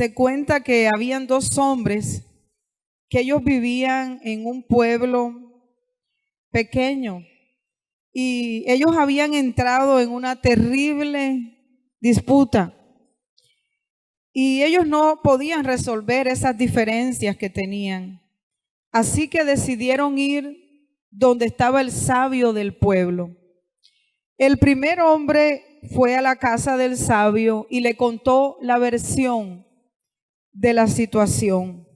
se cuenta que habían dos hombres que ellos vivían en un pueblo pequeño y ellos habían entrado en una terrible disputa y ellos no podían resolver esas diferencias que tenían. Así que decidieron ir donde estaba el sabio del pueblo. El primer hombre fue a la casa del sabio y le contó la versión de la situación.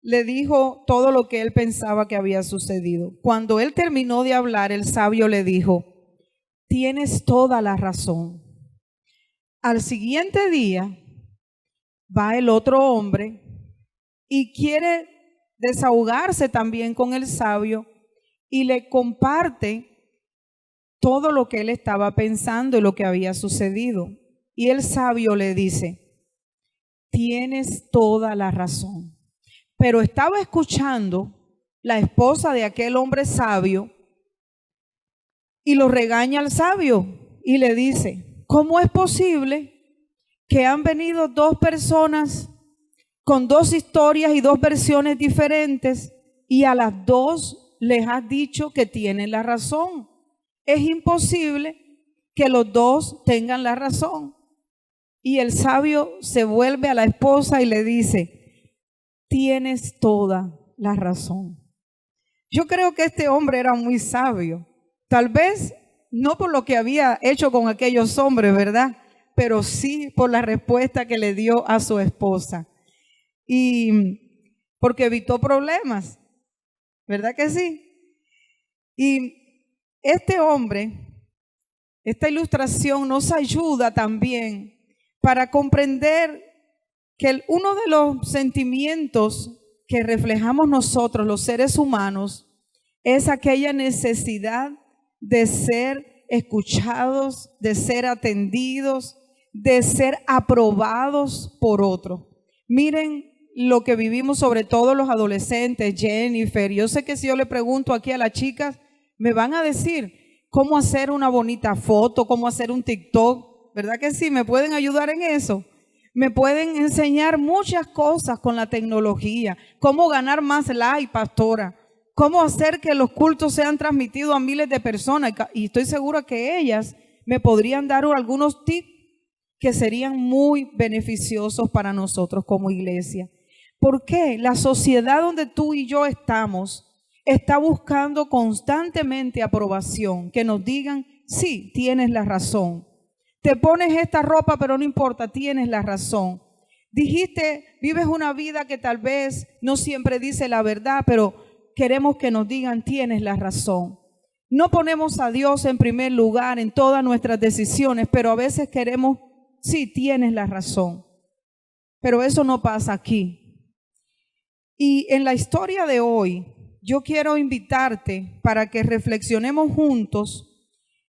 Le dijo todo lo que él pensaba que había sucedido. Cuando él terminó de hablar, el sabio le dijo: tienes toda la razón. Al siguiente día va el otro hombre y quiere desahogarse también con el sabio y le comparte todo lo que él estaba pensando y lo que había sucedido. Y el sabio le dice: tienes toda la razón. Pero estaba escuchando la esposa de aquel hombre sabio y lo regaña al sabio y le dice: ¿cómo es posible que han venido dos personas con dos historias y dos versiones diferentes y a las dos les has dicho que tienen la razón? Es imposible que los dos tengan la razón. Y el sabio se vuelve a la esposa y le dice: tienes toda la razón. Yo creo que este hombre era muy sabio. Tal vez no por lo que había hecho con aquellos hombres, ¿verdad? Pero sí por la respuesta que le dio a su esposa. Y porque evitó problemas, ¿verdad que sí? Y este hombre, esta ilustración nos ayuda también para comprender que uno de los sentimientos que reflejamos nosotros, los seres humanos, es aquella necesidad de ser escuchados, de ser atendidos, de ser aprobados por otro. Miren lo que vivimos, sobre todo los adolescentes, Jennifer. Yo sé que si yo le pregunto aquí a las chicas, me van a decir cómo hacer una bonita foto, cómo hacer un TikTok, ¿verdad que sí? ¿Me pueden ayudar en eso? Me pueden enseñar muchas cosas con la tecnología, cómo ganar más like, pastora, cómo hacer que los cultos sean transmitidos a miles de personas. Y estoy segura que ellas me podrían dar algunos tips que serían muy beneficiosos para nosotros como iglesia. ¿Por qué? La sociedad donde tú y yo estamos está buscando constantemente aprobación, que nos digan: sí, tienes la razón. Te pones esta ropa, pero no importa, tienes la razón. Dijiste, vives una vida que tal vez no siempre dice la verdad, pero queremos que nos digan: tienes la razón. No ponemos a Dios en primer lugar en todas nuestras decisiones, pero a veces queremos: sí, tienes la razón. Pero eso no pasa aquí. Y en la historia de hoy, yo quiero invitarte para que reflexionemos juntos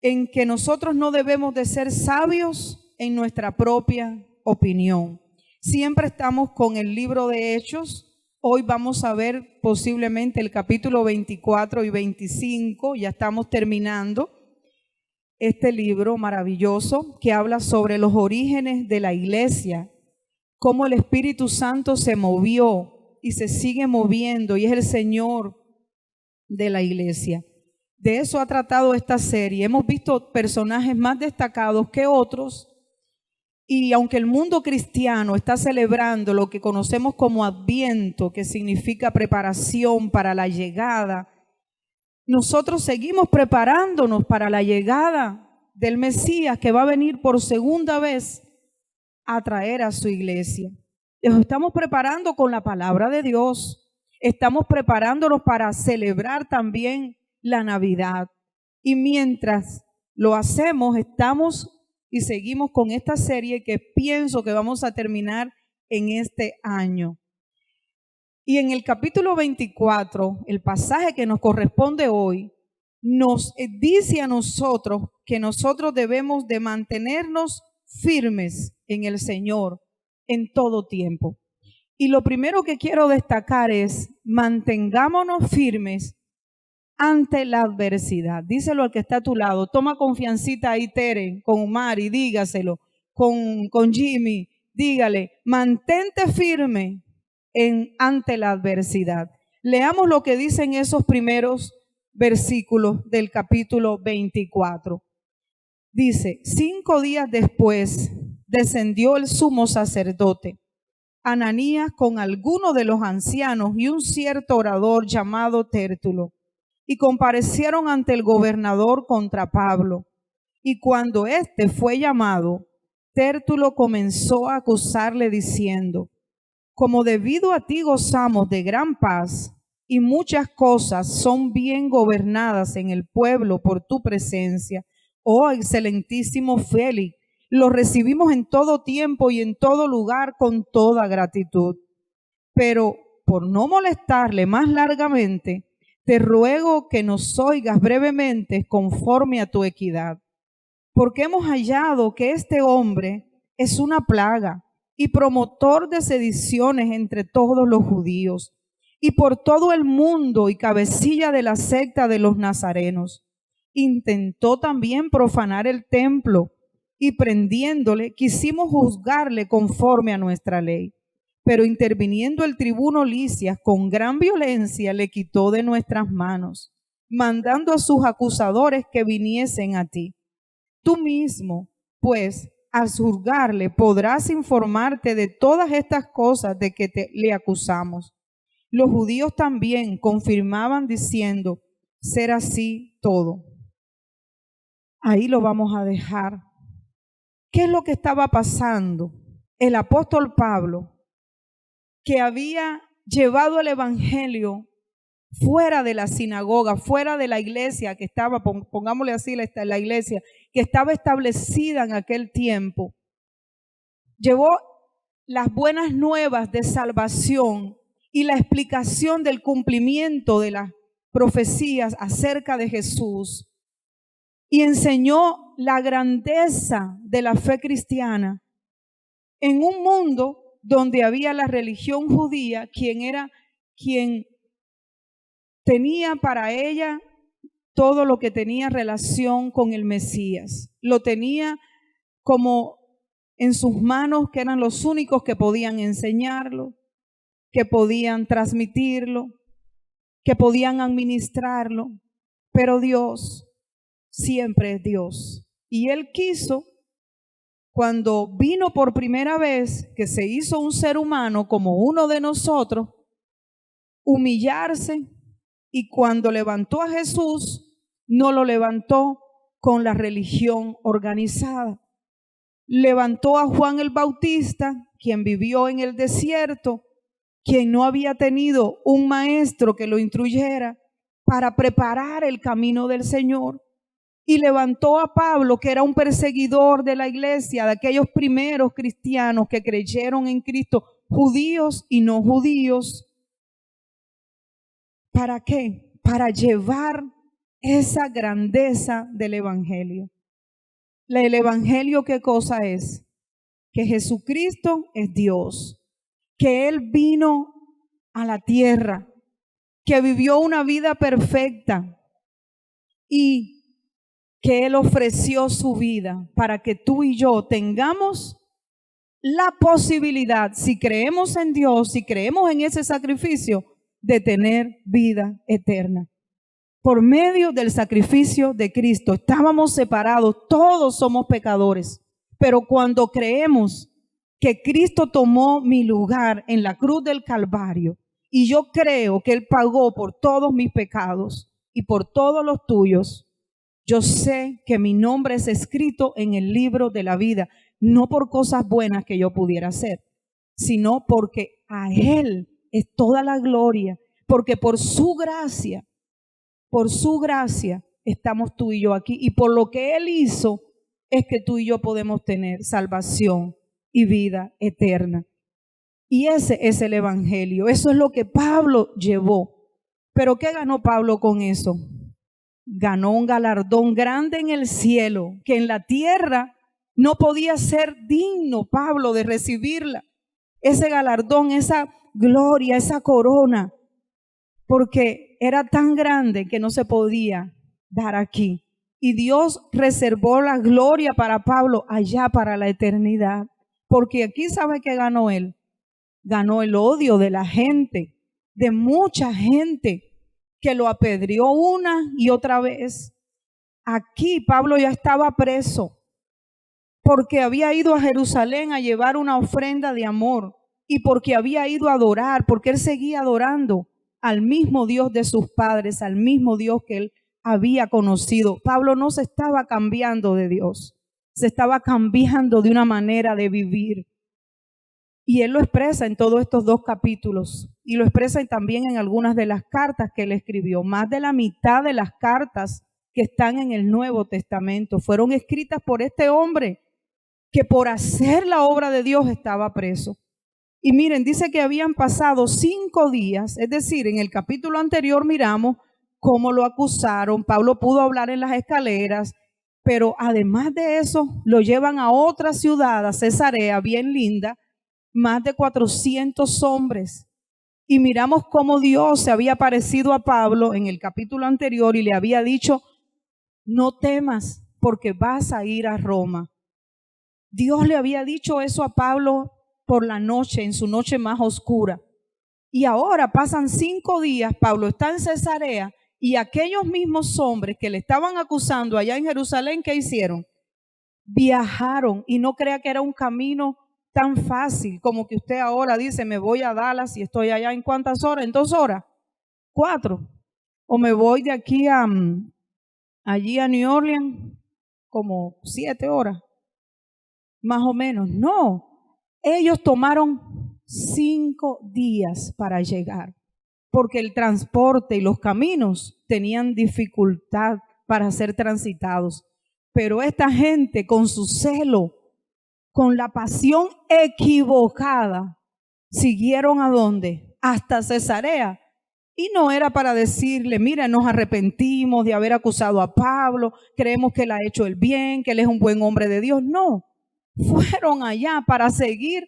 en que nosotros no debemos de ser sabios en nuestra propia opinión. Siempre estamos con el libro de Hechos. Hoy vamos a ver posiblemente el capítulo 24 y 25. Ya estamos terminando este libro maravilloso que habla sobre los orígenes de la iglesia, cómo el Espíritu Santo se movió y se sigue moviendo y es el Señor de la iglesia. De eso ha tratado esta serie. Hemos visto personajes más destacados que otros y aunque el mundo cristiano está celebrando lo que conocemos como Adviento, que significa preparación para la llegada, nosotros seguimos preparándonos para la llegada del Mesías que va a venir por segunda vez a traer a su iglesia. Nos estamos preparando con la palabra de Dios. Estamos preparándonos para celebrar también la Navidad. Y mientras lo hacemos, estamos y seguimos con esta serie que pienso que vamos a terminar en este año. Y en el capítulo 24, el pasaje que nos corresponde hoy, nos dice a nosotros que nosotros debemos de mantenernos firmes en el Señor en todo tiempo. Y lo primero que quiero destacar es: mantengámonos firmes ante la adversidad. Díselo al que está a tu lado. Toma confiancita ahí, Tere, con Omar, y dígaselo, con Jimmy. dígale, mantente firme ante la adversidad. Leamos lo que dicen esos primeros versículos del capítulo 24. Dice, 5 días después descendió el sumo sacerdote, Ananías, con algunos de los ancianos y un cierto orador llamado Tértulo, y comparecieron ante el gobernador contra Pablo. Y cuando éste fue llamado, Tértulo comenzó a acusarle diciendo, como debido a ti gozamos de gran paz y muchas cosas son bien gobernadas en el pueblo por tu presencia, oh excelentísimo Félix, lo recibimos en todo tiempo y en todo lugar con toda gratitud. Pero por no molestarle más largamente, te ruego que nos oigas brevemente conforme a tu equidad, porque hemos hallado que este hombre es una plaga y promotor de sediciones entre todos los judíos y por todo el mundo y cabecilla de la secta de los nazarenos. Intentó también profanar el templo y prendiéndole quisimos juzgarle conforme a nuestra ley. Pero interviniendo el tribuno Lisias con gran violencia le quitó de nuestras manos, mandando a sus acusadores que viniesen a ti. Tú mismo, pues, al juzgarle podrás informarte de todas estas cosas de que le acusamos. Los judíos también confirmaban diciendo, ser así todo. Ahí lo vamos a dejar. ¿Qué es lo que estaba pasando? El apóstol Pablo, que había llevado el evangelio fuera de la sinagoga, fuera de la iglesia que estaba, pongámosle así, la iglesia que estaba establecida en aquel tiempo, llevó las buenas nuevas de salvación y la explicación del cumplimiento de las profecías acerca de Jesús y enseñó la grandeza de la fe cristiana en un mundo donde había la religión judía, quien tenía para ella todo lo que tenía relación con el Mesías. Lo tenía como en sus manos, que eran los únicos que podían enseñarlo, que podían transmitirlo, que podían administrarlo. Pero Dios siempre es Dios. Y Él quiso, cuando vino por primera vez, que se hizo un ser humano como uno de nosotros, humillarse. Y cuando levantó a Jesús, no lo levantó con la religión organizada. Levantó a Juan el Bautista, quien vivió en el desierto, quien no había tenido un maestro que lo instruyera para preparar el camino del Señor. Y levantó a Pablo, que era un perseguidor de la iglesia, de aquellos primeros cristianos que creyeron en Cristo, judíos y no judíos. ¿Para qué? Para llevar esa grandeza del evangelio. El evangelio, ¿qué cosa es? Que Jesucristo es Dios, que Él vino a la tierra, que vivió una vida perfecta y que Él ofreció su vida para que tú y yo tengamos la posibilidad, si creemos en Dios, si creemos en ese sacrificio, de tener vida eterna. Por medio del sacrificio de Cristo, estábamos separados, todos somos pecadores, pero cuando creemos que Cristo tomó mi lugar en la cruz del Calvario y yo creo que Él pagó por todos mis pecados y por todos los tuyos, yo sé que mi nombre es escrito en el libro de la vida, no por cosas buenas que yo pudiera hacer, sino porque a Él es toda la gloria, porque por su gracia estamos tú y yo aquí. Y por lo que Él hizo es que tú y yo podemos tener salvación y vida eterna. Y ese es el evangelio. Eso es lo que Pablo llevó. Pero ¿qué ganó Pablo con eso? Ganó un galardón grande en el cielo, que en la tierra no podía ser digno Pablo de recibirla. Ese galardón, esa gloria, esa corona, porque era tan grande que no se podía dar aquí. Y Dios reservó la gloria para Pablo allá para la eternidad. Porque aquí, ¿sabe qué ganó él? Ganó el odio de la gente, de mucha gente que lo apedreó una y otra vez. Aquí Pablo ya estaba preso porque había ido a Jerusalén a llevar una ofrenda de amor y porque había ido a adorar, porque él seguía adorando al mismo Dios de sus padres, al mismo Dios que él había conocido. Pablo no se estaba cambiando de Dios, se estaba cambiando de una manera de vivir. Y él lo expresa en todos estos 2 capítulos y lo expresa también en algunas de las cartas que él escribió. Más de la mitad de las cartas que están en el Nuevo Testamento fueron escritas por este hombre que por hacer la obra de Dios estaba preso. Y miren, dice que habían pasado 5 días, es decir, en el capítulo anterior miramos cómo lo acusaron. Pablo pudo hablar en las escaleras, pero además de eso lo llevan a otra ciudad, a Cesarea, bien linda, más de 400 hombres. Y miramos cómo Dios se había aparecido a Pablo en el capítulo anterior y le había dicho, no temas porque vas a ir a Roma. Dios le había dicho eso a Pablo por la noche, en su noche más oscura. Y ahora pasan 5 días, Pablo está en Cesarea y aquellos mismos hombres que le estaban acusando allá en Jerusalén, ¿qué hicieron? Viajaron, y no crea que era un camino tan fácil como que usted ahora dice, me voy a Dallas y estoy allá en ¿cuántas horas? ¿En 2 horas? 4. O me voy de aquí a allí a New Orleans, como 7 horas, más o menos. No, ellos tomaron 5 días para llegar, porque el transporte y los caminos tenían dificultad para ser transitados. Pero esta gente con su celo, con la pasión equivocada, siguieron ¿a dónde? Hasta Cesarea. Y no era para decirle, mira, nos arrepentimos de haber acusado a Pablo, creemos que él ha hecho el bien, que él es un buen hombre de Dios. No, fueron allá para seguir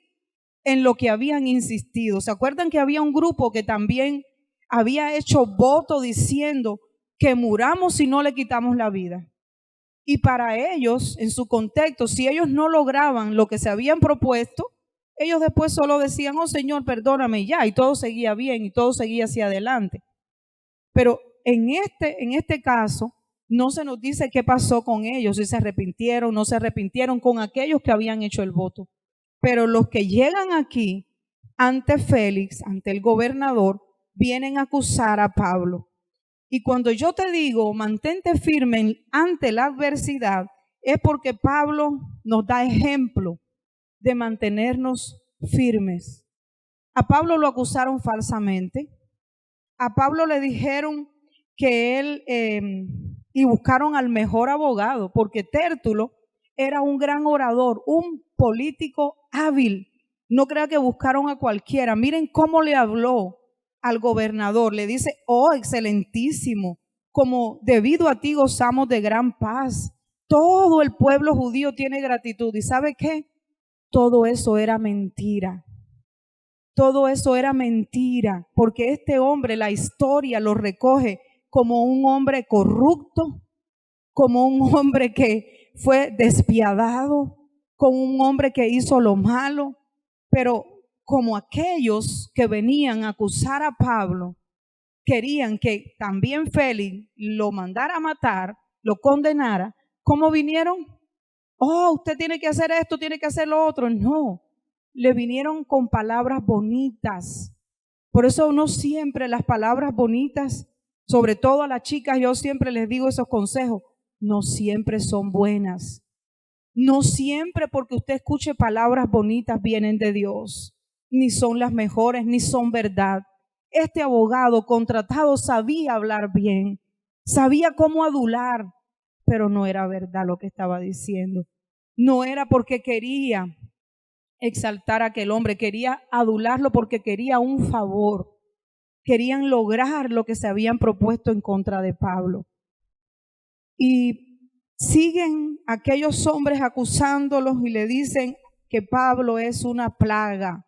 en lo que habían insistido. ¿Se acuerdan que había un grupo que también había hecho voto diciendo que muramos si no le quitamos la vida? Y para ellos, en su contexto, si ellos no lograban lo que se habían propuesto, ellos después solo decían, oh Señor, perdóname ya, y todo seguía bien y todo seguía hacia adelante. Pero en este caso, no se nos dice qué pasó con ellos, si se arrepintieron, no se arrepintieron con aquellos que habían hecho el voto. Pero los que llegan aquí ante Félix, ante el gobernador, vienen a acusar a Pablo. Y cuando yo te digo, mantente firme ante la adversidad, es porque Pablo nos da ejemplo de mantenernos firmes. A Pablo lo acusaron falsamente. A Pablo le dijeron que él, y buscaron al mejor abogado, porque Tértulo era un gran orador, un político hábil. No crea que buscaron a cualquiera. Miren cómo le habló al gobernador. Le dice, oh, excelentísimo, como debido a ti gozamos de gran paz. Todo el pueblo judío tiene gratitud. ¿Y sabe qué? Todo eso era mentira. Todo eso era mentira, porque este hombre, la historia lo recoge como un hombre corrupto, como un hombre que fue despiadado, como un hombre que hizo lo malo, pero como aquellos que venían a acusar a Pablo, querían que también Félix lo mandara a matar, lo condenara. ¿Cómo vinieron? Oh, usted tiene que hacer esto, tiene que hacer lo otro. No, le vinieron con palabras bonitas. Por eso no siempre las palabras bonitas, sobre todo a las chicas, yo siempre les digo esos consejos, no siempre son buenas. No siempre porque usted escuche palabras bonitas vienen de Dios, ni son las mejores, ni son verdad. Este abogado contratado sabía hablar bien, sabía cómo adular, pero no era verdad lo que estaba diciendo. No era porque quería exaltar a aquel hombre, quería adularlo porque quería un favor. Querían lograr lo que se habían propuesto en contra de Pablo. Y siguen aquellos hombres acusándolos y le dicen que Pablo es una plaga.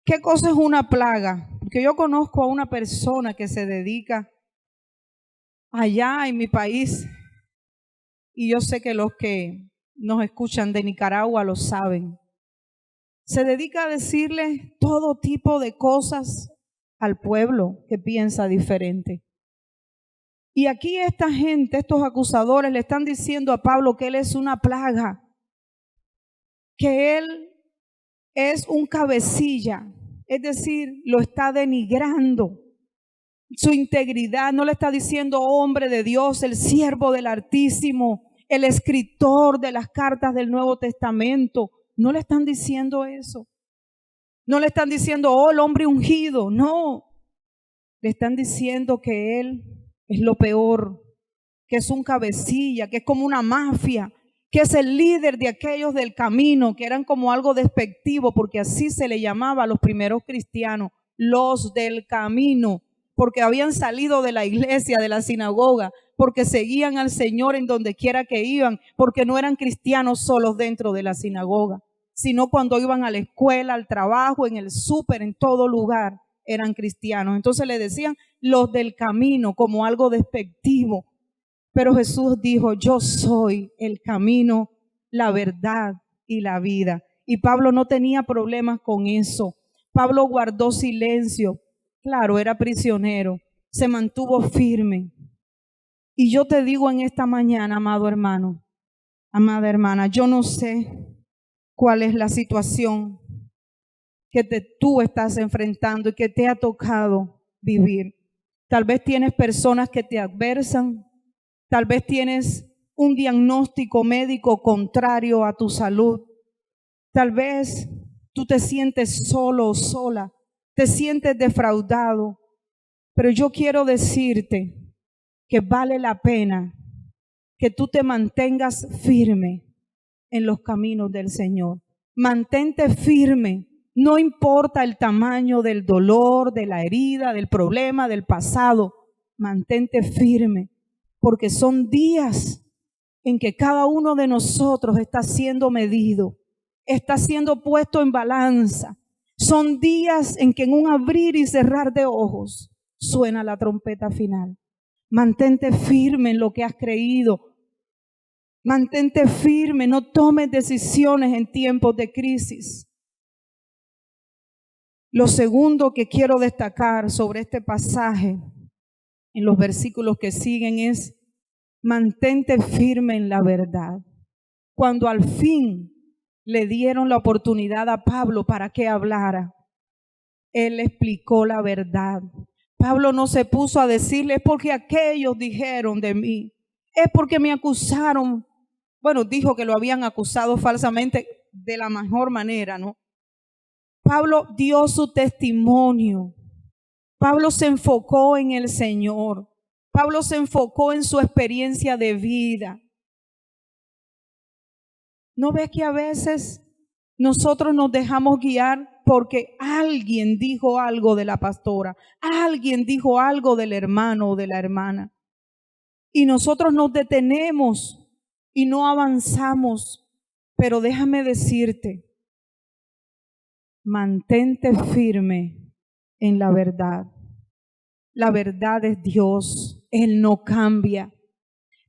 ¿Qué cosa es una plaga? Porque yo conozco a una persona que se dedica allá en mi país, y yo sé que los que nos escuchan de Nicaragua lo saben. se dedica a decirle todo tipo de cosas al pueblo que piensa diferente. Y aquí esta gente, estos acusadores, le están diciendo a Pablo que él es una plaga, que él es un cabecilla, es decir, lo está denigrando. Su integridad, no le está diciendo hombre de Dios, el siervo del Altísimo, el escritor de las cartas del Nuevo Testamento. No le están diciendo eso. No le están diciendo, oh, el hombre ungido. No. Le están diciendo que él es lo peor, que es un cabecilla, que es como una mafia, que es el líder de aquellos del camino, que eran como algo despectivo, porque así se le llamaba a los primeros cristianos, los del camino, porque habían salido de la iglesia, de la sinagoga, porque seguían al Señor en donde quiera que iban, porque no eran cristianos solos dentro de la sinagoga, sino cuando iban a la escuela, al trabajo, en el súper, en todo lugar, eran cristianos. Entonces le decían los del camino como algo despectivo. Pero Jesús dijo, yo soy el camino, la verdad y la vida. Y Pablo no tenía problemas con eso. Pablo guardó silencio. Claro, era prisionero. Se mantuvo firme. Y yo te digo en esta mañana, amado hermano, amada hermana, yo no sé cuál es la situación que tú estás enfrentando y que te ha tocado vivir. Tal vez tienes personas que te adversan. Tal vez tienes un diagnóstico médico contrario a tu salud. Tal vez tú te sientes solo o sola, te sientes defraudado. Pero yo quiero decirte que vale la pena que tú te mantengas firme en los caminos del Señor. Mantente firme, no importa el tamaño del dolor, de la herida, del problema, del pasado. Mantente firme. Porque son días en que cada uno de nosotros está siendo medido, está siendo puesto en balanza. Son días en que en un abrir y cerrar de ojos suena la trompeta final. Mantente firme en lo que has creído. Mantente firme, no tomes decisiones en tiempos de crisis. Lo segundo que quiero destacar sobre este pasaje en los versículos que siguen es mantente firme en la verdad. Cuando al fin le dieron la oportunidad a Pablo para que hablara, él explicó la verdad. Pablo no se puso a decirle, es porque aquellos dijeron de mí, es porque me acusaron. Bueno, dijo que lo habían acusado falsamente de la mejor manera, ¿no? Pablo dio su testimonio. Pablo se enfocó en el Señor. Pablo se enfocó en su experiencia de vida. ¿No ves que a veces nosotros nos dejamos guiar porque alguien dijo algo de la pastora, alguien dijo algo del hermano o de la hermana? Y nosotros nos detenemos y no avanzamos. Pero déjame decirte, mantente firme en la verdad. La verdad es Dios, Él no cambia.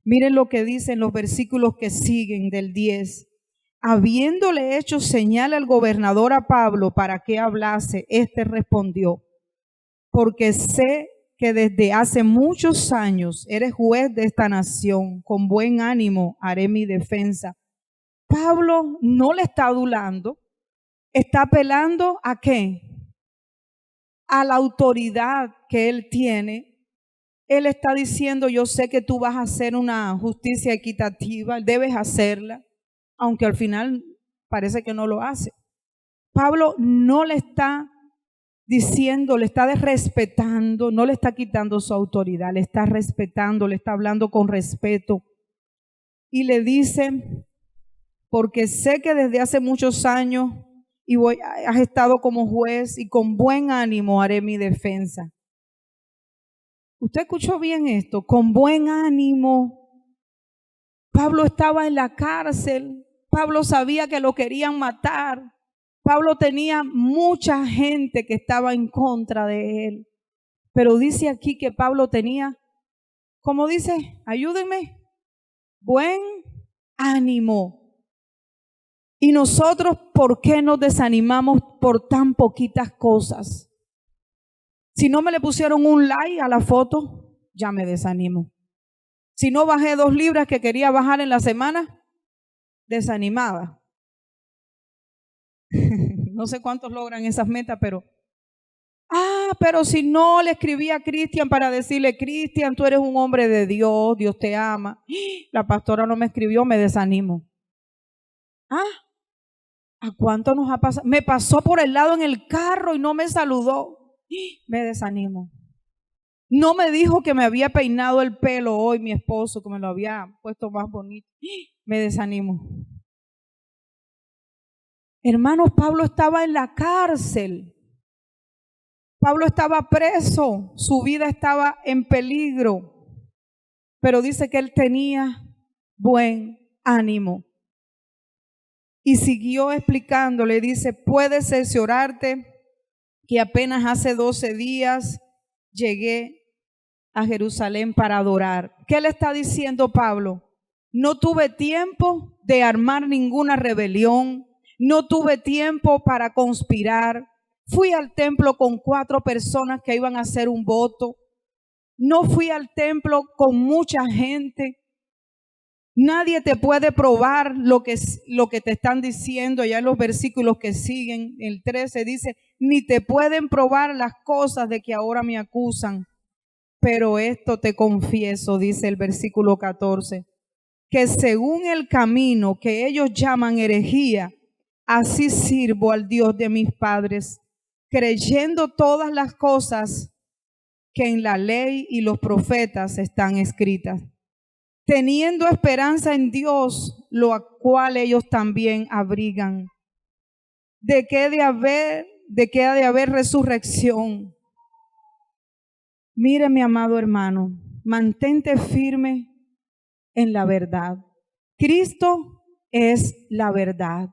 Miren lo que dicen los versículos que siguen del 10. Habiéndole hecho señal al gobernador a Pablo para que hablase, éste respondió, porque sé que desde hace muchos años eres juez de esta nación, con buen ánimo haré mi defensa. Pablo no le está adulando, está apelando ¿a qué? A la autoridad que él tiene. Él está diciendo, yo sé que tú vas a hacer una justicia equitativa, debes hacerla, aunque al final parece que no lo hace. Pablo no le está diciendo, le está respetando, no le está quitando su autoridad, le está respetando, le está hablando con respeto. Y le dice, porque sé que desde hace muchos años has estado como juez y con buen ánimo haré mi defensa. ¿Usted escuchó bien esto? Con buen ánimo. Pablo estaba en la cárcel. Pablo sabía que lo querían matar. Pablo tenía mucha gente que estaba en contra de él. Pero dice aquí que Pablo tenía, ¿cómo dice? Ayúdenme. Buen ánimo. Y nosotros, ¿por qué nos desanimamos por tan poquitas cosas? Si no me le pusieron un like a la foto, ya me desanimo. Si no bajé 2 libras que quería bajar en la semana, desanimada. No sé cuántos logran esas metas, pero si no le escribí a Cristian para decirle, Cristian, tú eres un hombre de Dios, Dios te ama. La pastora no me escribió, me desanimo. ¿A cuánto nos ha pasado? Me pasó por el lado en el carro y no me saludó. Me desanimo. No me dijo que me había peinado el pelo hoy mi esposo, que me lo había puesto más bonito. Me desanimo. Hermanos, Pablo estaba en la cárcel. Pablo estaba preso. Su vida estaba en peligro. Pero dice que él tenía buen ánimo. Y siguió explicándole, dice, puedes cerciorarte que apenas hace 12 días llegué a Jerusalén para adorar. ¿Qué le está diciendo Pablo? No tuve tiempo de armar ninguna rebelión, no tuve tiempo para conspirar. Fui al templo con 4 personas que iban a hacer un voto. No fui al templo con mucha gente. Nadie te puede probar lo que te están diciendo. Ya en los versículos que siguen, el 13 dice, ni te pueden probar las cosas de que ahora me acusan. Pero esto te confieso, dice el versículo 14, que según el camino que ellos llaman herejía, así sirvo al Dios de mis padres, creyendo todas las cosas que en la ley y los profetas están escritas, teniendo esperanza en Dios, lo cual ellos también abrigan, de que ha de haber resurrección. Mire, mi amado hermano, mantente firme en la verdad. Cristo es la verdad.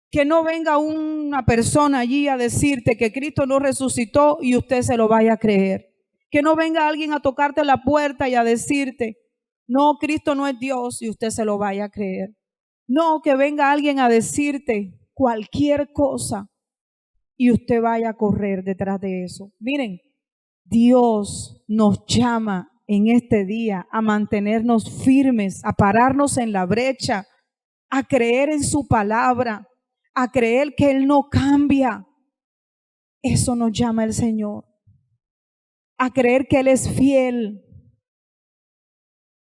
Que no venga una persona allí a decirte que Cristo no resucitó y usted se lo vaya a creer. Que no venga alguien a tocarte la puerta y a decirte, no, Cristo no es Dios y usted se lo vaya a creer. No, que venga alguien a decirte cualquier cosa y usted vaya a correr detrás de eso. Miren, Dios nos llama en este día a mantenernos firmes, a pararnos en la brecha, a creer en su palabra, a creer que Él no cambia. Eso nos llama el Señor. A creer que Él es fiel.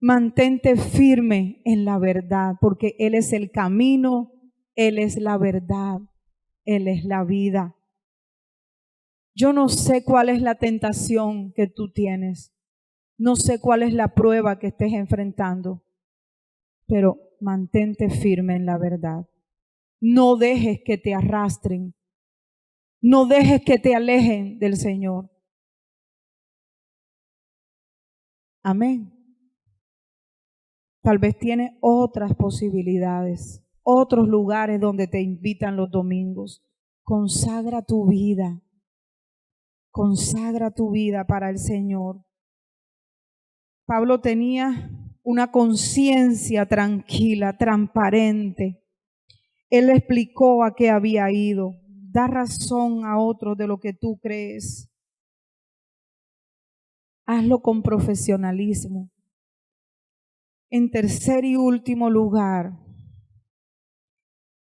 Mantente firme en la verdad, porque Él es el camino, Él es la verdad, Él es la vida. Yo no sé cuál es la tentación que tú tienes. No sé cuál es la prueba que estés enfrentando, pero mantente firme en la verdad. No dejes que te arrastren. No dejes que te alejen del Señor. Amén. Tal vez tienes otras posibilidades, otros lugares donde te invitan los domingos. Consagra tu vida. Consagra tu vida para el Señor. Pablo tenía una conciencia tranquila, transparente. Él explicó a qué había ido. Da razón a otros de lo que tú crees. Hazlo con profesionalismo. En tercer y último lugar,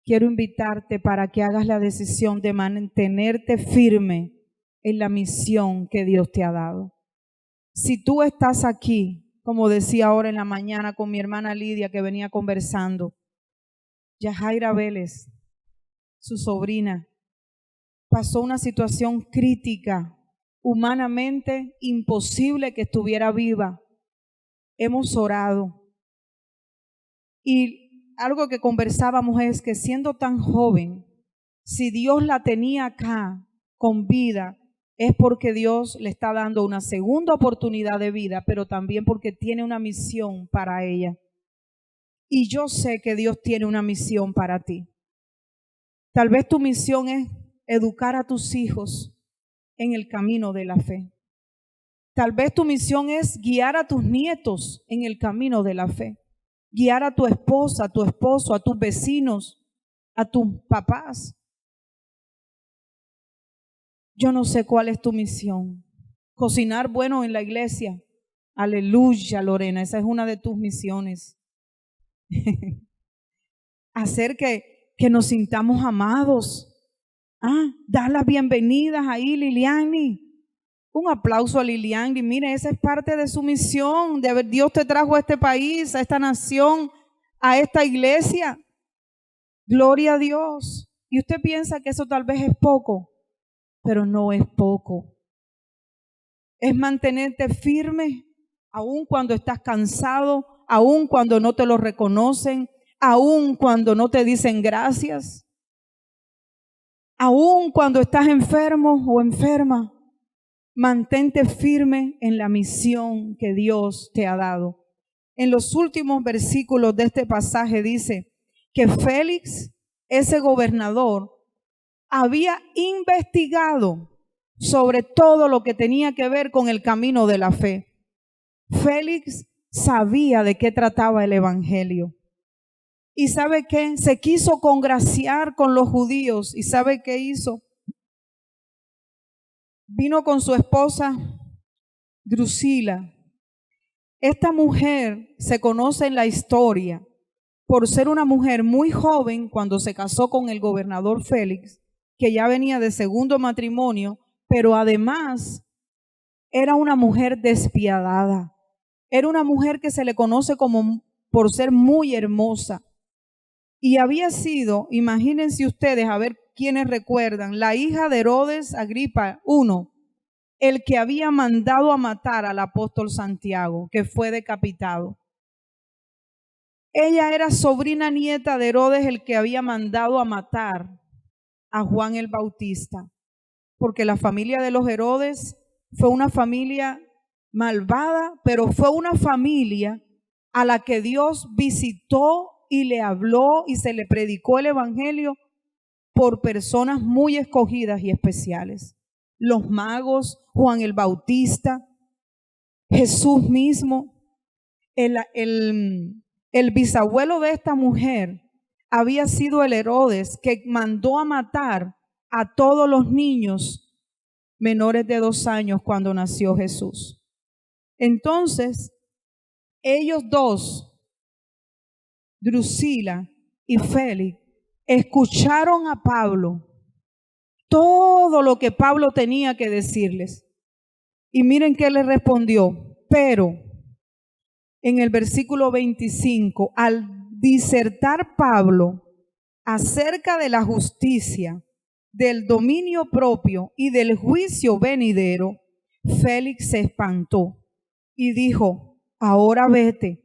quiero invitarte para que hagas la decisión de mantenerte firme en la misión que Dios te ha dado. Si tú estás aquí, como decía ahora en la mañana con mi hermana Lidia que venía conversando, Yajaira Vélez, su sobrina, pasó una situación crítica, humanamente imposible que estuviera viva. Hemos orado. Y algo que conversábamos es que siendo tan joven, si Dios la tenía acá con vida, es porque Dios le está dando una segunda oportunidad de vida, pero también porque tiene una misión para ella. Y yo sé que Dios tiene una misión para ti. Tal vez tu misión es educar a tus hijos en el camino de la fe. Tal vez tu misión es guiar a tus nietos en el camino de la fe. Guiar a tu esposa, a tu esposo, a tus vecinos a tus papás. Yo no sé cuál es tu misión. Cocinar bueno en la iglesia. Aleluya, Lorena, esa es una de tus misiones. Hacer que nos sintamos amados. Dar las bienvenidas ahí, Liliani. Un aplauso a Liliani. Mire, esa es parte de su misión. Dios te trajo a este país, a esta nación, a esta iglesia. Gloria a Dios. Y usted piensa que eso tal vez es poco, pero no es poco. Es mantenerte firme, aun cuando estás cansado, aun cuando no te lo reconocen, aun cuando no te dicen gracias, aun cuando estás enfermo o enferma. Mantente firme en la misión que Dios te ha dado. En los últimos versículos de este pasaje dice que Félix, ese gobernador, había investigado sobre todo lo que tenía que ver con el camino de la fe. Félix sabía de qué trataba el evangelio. ¿Y sabe qué? Se quiso congraciar con los judíos. ¿Y sabe qué hizo? Vino con su esposa Drusila. Esta mujer se conoce en la historia por ser una mujer muy joven cuando se casó con el gobernador Félix, que ya venía de segundo matrimonio, pero además era una mujer despiadada. Era una mujer que se le conoce como por ser muy hermosa. Y había sido, imagínense ustedes, a ver quiénes recuerdan, la hija de Herodes Agripa I, el que había mandado a matar al apóstol Santiago, que fue decapitado. Ella era sobrina nieta de Herodes, el que había mandado a matar a Juan el Bautista, porque la familia de los Herodes fue una familia malvada, pero fue una familia a la que Dios visitó y le habló y se le predicó el evangelio por personas muy escogidas y especiales. Los magos, Juan el Bautista, Jesús mismo. El bisabuelo de esta mujer había sido el Herodes que mandó a matar a todos los niños menores de 2 años cuando nació Jesús. Entonces, ellos dos, Drusila y Félix, escucharon a Pablo todo lo que Pablo tenía que decirles. Y miren qué le respondió. Pero en el versículo 25, al disertar Pablo acerca de la justicia, del dominio propio y del juicio venidero, Félix se espantó y dijo: ahora vete,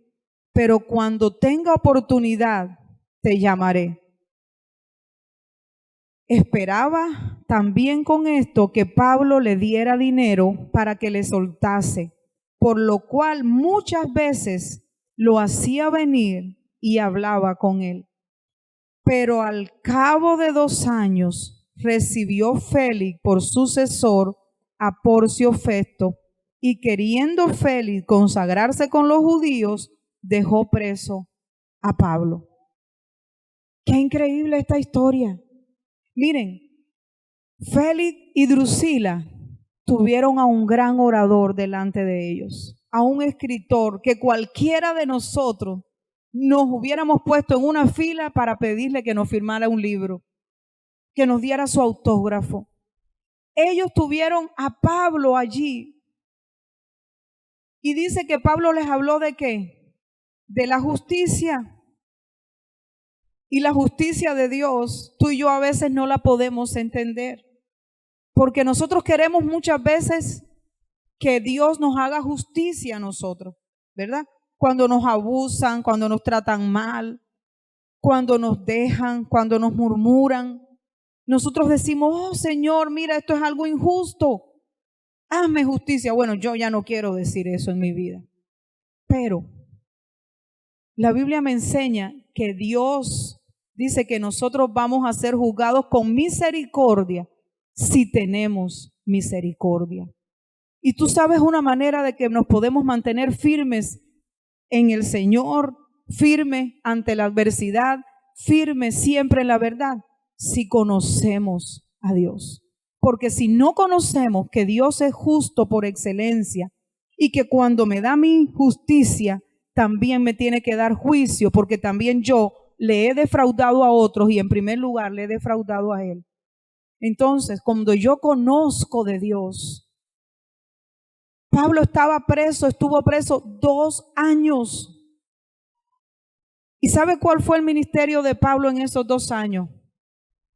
pero cuando tenga oportunidad te llamaré. Esperaba también con esto que Pablo le diera dinero para que le soltase, por lo cual muchas veces lo hacía venir y hablaba con él. Pero al cabo de 2 años recibió Félix por sucesor a Porcio Festo, y queriendo Félix consagrarse con los judíos, dejó preso a Pablo. Qué increíble esta historia. Miren, Félix y Drusila tuvieron a un gran orador delante de ellos, a un escritor que cualquiera de nosotros nos hubiéramos puesto en una fila para pedirle que nos firmara un libro, que nos diera su autógrafo. Ellos tuvieron a Pablo allí. Y dice que Pablo les habló ¿de qué? De la justicia. Y la justicia de Dios, tú y yo a veces no la podemos entender. Porque nosotros queremos muchas veces que Dios nos haga justicia a nosotros, ¿verdad? Cuando nos abusan, cuando nos tratan mal, cuando nos dejan, cuando nos murmuran. Nosotros decimos: oh Señor, mira, esto es algo injusto. Hazme justicia. Bueno, yo ya no quiero decir eso en mi vida. Pero la Biblia me enseña que Dios dice que nosotros vamos a ser juzgados con misericordia si tenemos misericordia. Y tú sabes una manera de que nos podemos mantener firmes en el Señor, firmes ante la adversidad, firmes siempre en la verdad si conocemos a Dios. Porque si no conocemos que Dios es justo por excelencia y que cuando me da mi justicia, también me tiene que dar juicio, porque también yo le he defraudado a otros y en primer lugar le he defraudado a Él. Entonces, cuando yo conozco de Dios, Pablo estuvo preso 2 años. ¿Y sabe cuál fue el ministerio de Pablo en esos 2 años?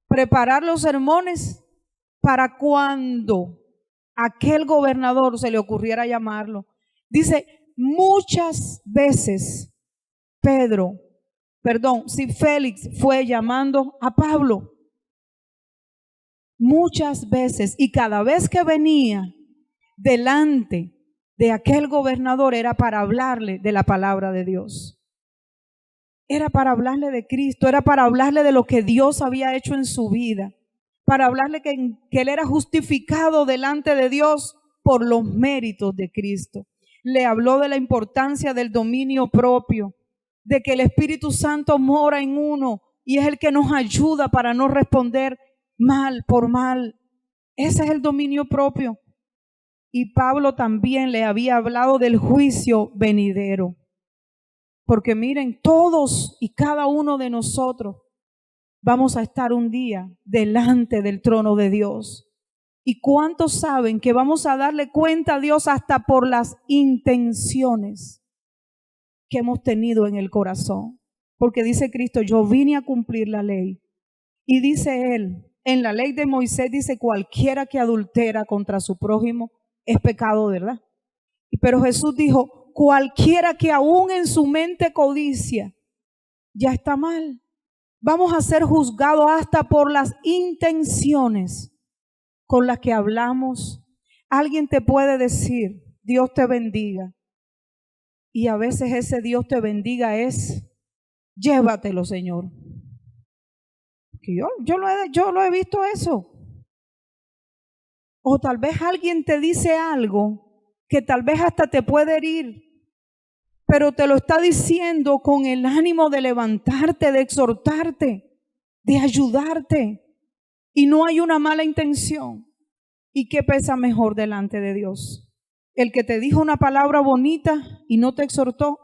Preparar los sermones para cuando aquel gobernador se le ocurriera llamarlo. Dice, muchas veces Félix fue llamando a Pablo. Muchas veces, y cada vez que venía delante de aquel gobernador era para hablarle de la palabra de Dios. Era para hablarle de Cristo, era para hablarle de lo que Dios había hecho en su vida, para hablarle que él era justificado delante de Dios por los méritos de Cristo. Le habló de la importancia del dominio propio, de que el Espíritu Santo mora en uno y es el que nos ayuda para no responder mal por mal. Ese es el dominio propio. Y Pablo también le había hablado del juicio venidero. Porque miren, todos y cada uno de nosotros vamos a estar un día delante del trono de Dios. ¿Y cuántos saben que vamos a darle cuenta a Dios hasta por las intenciones que hemos tenido en el corazón? Porque dice Cristo, yo vine a cumplir la ley. Y dice Él, en la ley de Moisés dice, cualquiera que adultera contra su prójimo es pecado, ¿verdad? Pero Jesús dijo, cualquiera que aún en su mente codicia, ya está mal. Vamos a ser juzgados hasta por las intenciones con las que hablamos. Alguien te puede decir, Dios te bendiga. Y a veces ese Dios te bendiga es, llévatelo, Señor. Que yo lo he visto eso. O tal vez alguien te dice algo que tal vez hasta te puede herir, pero te lo está diciendo con el ánimo de levantarte, de exhortarte, de ayudarte. Y no hay una mala intención. ¿Y qué pesa mejor delante de Dios? ¿El que te dijo una palabra bonita y no te exhortó?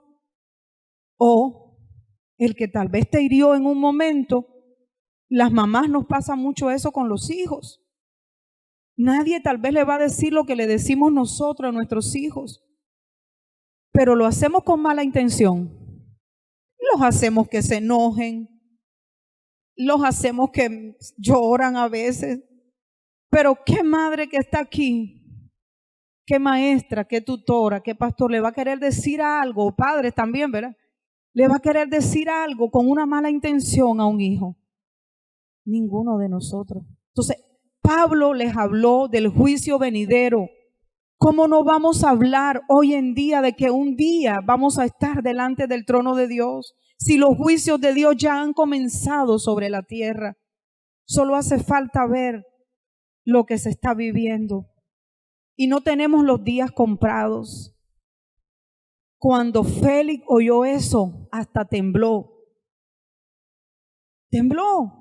¿O el que tal vez te hirió en un momento? Las mamás nos pasa mucho eso con los hijos. Nadie tal vez le va a decir lo que le decimos nosotros a nuestros hijos, pero lo hacemos con mala intención. Los hacemos que se enojen, los hacemos que lloran a veces, pero qué madre que está aquí, qué maestra, qué tutora, qué pastor le va a querer decir algo, padres también, ¿verdad? Le va a querer decir algo con una mala intención a un hijo. Ninguno de nosotros. Entonces, Pablo les habló del juicio venidero. ¿Cómo no vamos a hablar hoy en día de que un día vamos a estar delante del trono de Dios? Si los juicios de Dios ya han comenzado sobre la tierra, solo hace falta ver lo que se está viviendo. Y no tenemos los días comprados. Cuando Félix oyó eso, hasta tembló. Tembló.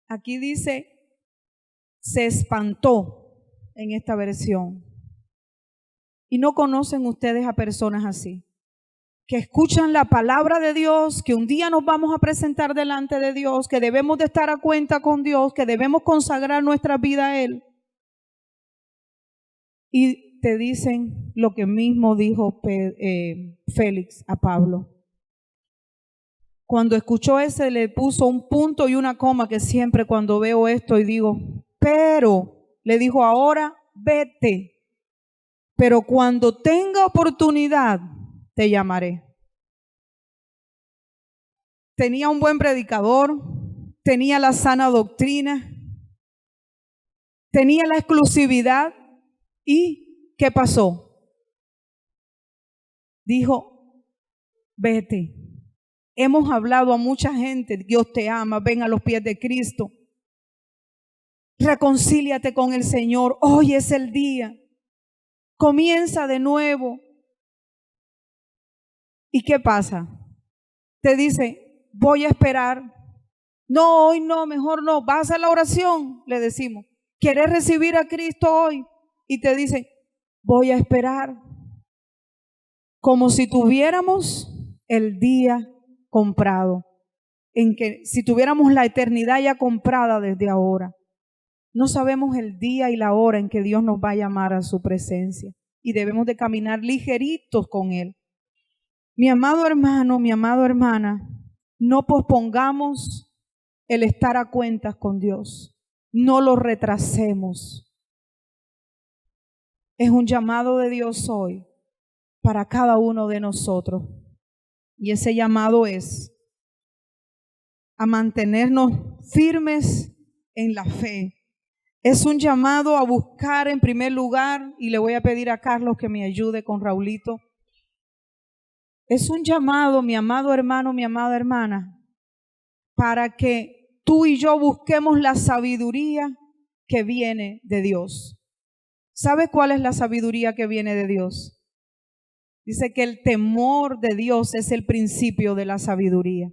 Aquí dice, se espantó en esta versión. Y no conocen ustedes a personas así, que escuchan la palabra de Dios, que un día nos vamos a presentar delante de Dios, que debemos de estar a cuenta con Dios, que debemos consagrar nuestra vida a Él. Y te dicen lo que mismo dijo Félix a Pablo. Cuando escuchó ese, le puso un punto y una coma, que siempre cuando veo esto y digo, pero, le dijo, ahora vete, pero cuando tenga oportunidad, te llamaré. Tenía un buen predicador, tenía la sana doctrina, tenía la exclusividad. ¿Y qué pasó? Dijo, vete. Hemos hablado a mucha gente, Dios te ama, ven a los pies de Cristo. Reconcíliate con el Señor, hoy es el día. Comienza de nuevo. ¿Y qué pasa? Te dice, voy a esperar. No, hoy no, mejor no. ¿Vas a hacer la oración? Le decimos. ¿Quieres recibir a Cristo hoy? Y te dice, voy a esperar. Como si tuviéramos el día comprado. En que si tuviéramos la eternidad ya comprada desde ahora. No sabemos el día y la hora en que Dios nos va a llamar a su presencia. Y debemos de caminar ligeritos con Él. Mi amado hermano, mi amada hermana, no pospongamos el estar a cuentas con Dios. No lo retrasemos. Es un llamado de Dios hoy para cada uno de nosotros. Y ese llamado es a mantenernos firmes en la fe. Es un llamado a buscar en primer lugar, y le voy a pedir a Carlos que me ayude con Raulito. Es un llamado, mi amado hermano, mi amada hermana, para que tú y yo busquemos la sabiduría que viene de Dios. ¿Sabe cuál es la sabiduría que viene de Dios? Dice que el temor de Dios es el principio de la sabiduría.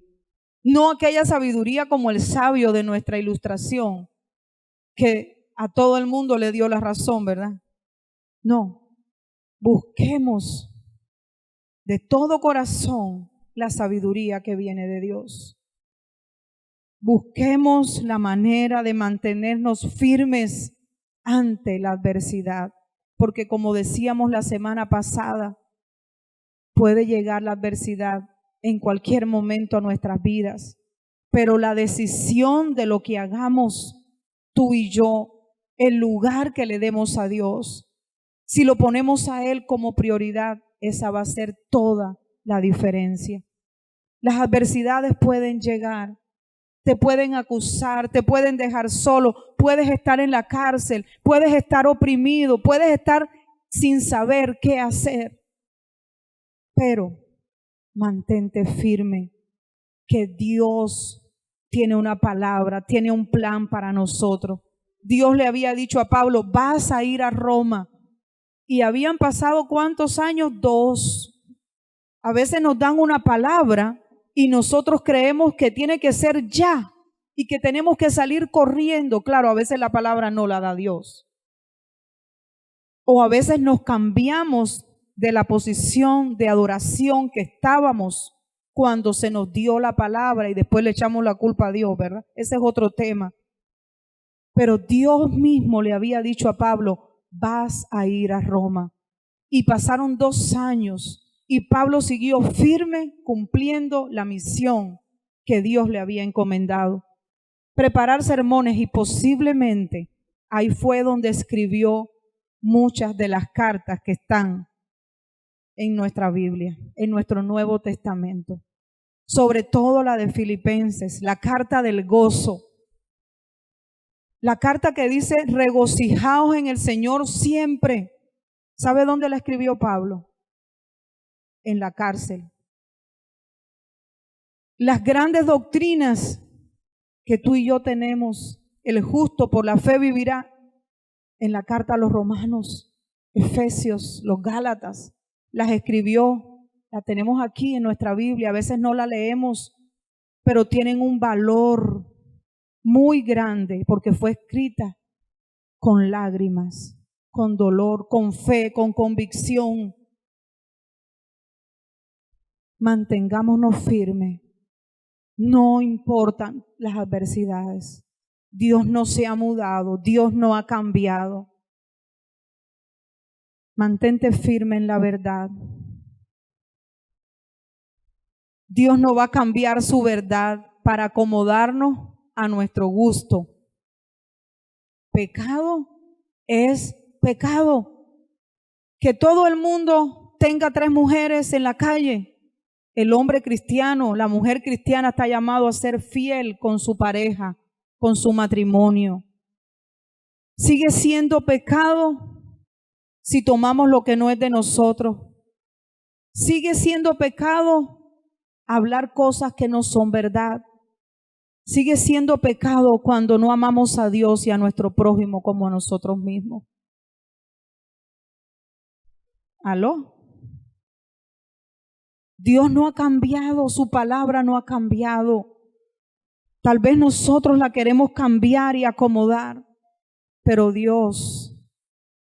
No aquella sabiduría como el sabio de nuestra ilustración, que a todo el mundo le dio la razón, ¿verdad? No, busquemos de todo corazón la sabiduría que viene de Dios. Busquemos la manera de mantenernos firmes ante la adversidad, porque como decíamos la semana pasada, puede llegar la adversidad en cualquier momento a nuestras vidas, pero la decisión de lo que hagamos tú y yo, el lugar que le demos a Dios, si lo ponemos a Él como prioridad, esa va a ser toda la diferencia. Las adversidades pueden llegar, te pueden acusar, te pueden dejar solo, puedes estar en la cárcel, puedes estar oprimido, puedes estar sin saber qué hacer, pero mantente firme, que Dios tiene una palabra, tiene un plan para nosotros. Dios le había dicho a Pablo, vas a ir a Roma. Y habían pasado ¿cuántos años? 2. A veces nos dan una palabra y nosotros creemos que tiene que ser ya y que tenemos que salir corriendo. Claro, a veces la palabra no la da Dios. O a veces nos cambiamos de la posición de adoración que estábamos cuando se nos dio la palabra y después le echamos la culpa a Dios, ¿verdad? Ese es otro tema. Pero Dios mismo le había dicho a Pablo, vas a ir a Roma. Y pasaron 2 años y Pablo siguió firme cumpliendo la misión que Dios le había encomendado. Preparar sermones, y posiblemente ahí fue donde escribió muchas de las cartas que están en nuestra Biblia, en nuestro Nuevo Testamento. Sobre todo la de Filipenses, la carta del gozo. La carta que dice, regocijaos en el Señor siempre. ¿Sabe dónde la escribió Pablo? En la cárcel. Las grandes doctrinas que tú y yo tenemos, el justo por la fe vivirá, en la carta a los Romanos, Efesios, los Gálatas, las escribió, la tenemos aquí en nuestra Biblia, a veces no la leemos, pero tienen un valor muy grande porque fue escrita con lágrimas, con dolor, con fe, con convicción. Mantengámonos firmes, no importan las adversidades. Dios no se ha mudado, Dios no ha cambiado. Mantente firme en la verdad. Dios no va a cambiar su verdad para acomodarnos a nuestro gusto. Pecado es pecado. Que todo el mundo tenga 3 mujeres en la calle. El hombre cristiano, la mujer cristiana está llamado a ser fiel con su pareja, con su matrimonio. Sigue siendo pecado si tomamos lo que no es de nosotros. Sigue siendo pecado hablar cosas que no son verdad. Sigue siendo pecado cuando no amamos a Dios y a nuestro prójimo como a nosotros mismos. ¿Aló? Dios no ha cambiado, su palabra no ha cambiado. Tal vez nosotros la queremos cambiar y acomodar, pero Dios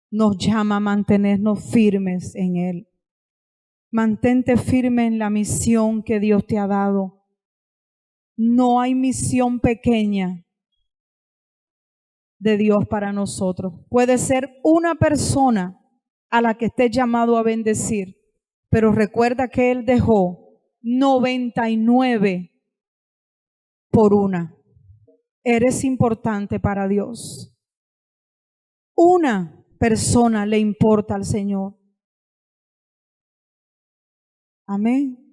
nos llama a mantenernos firmes en Él. Mantente firme en la misión que Dios te ha dado. No hay misión pequeña de Dios para nosotros. Puede ser una persona a la que estés llamado a bendecir, pero recuerda que Él dejó 99 por una. Eres importante para Dios. Una persona le importa al Señor. Amén.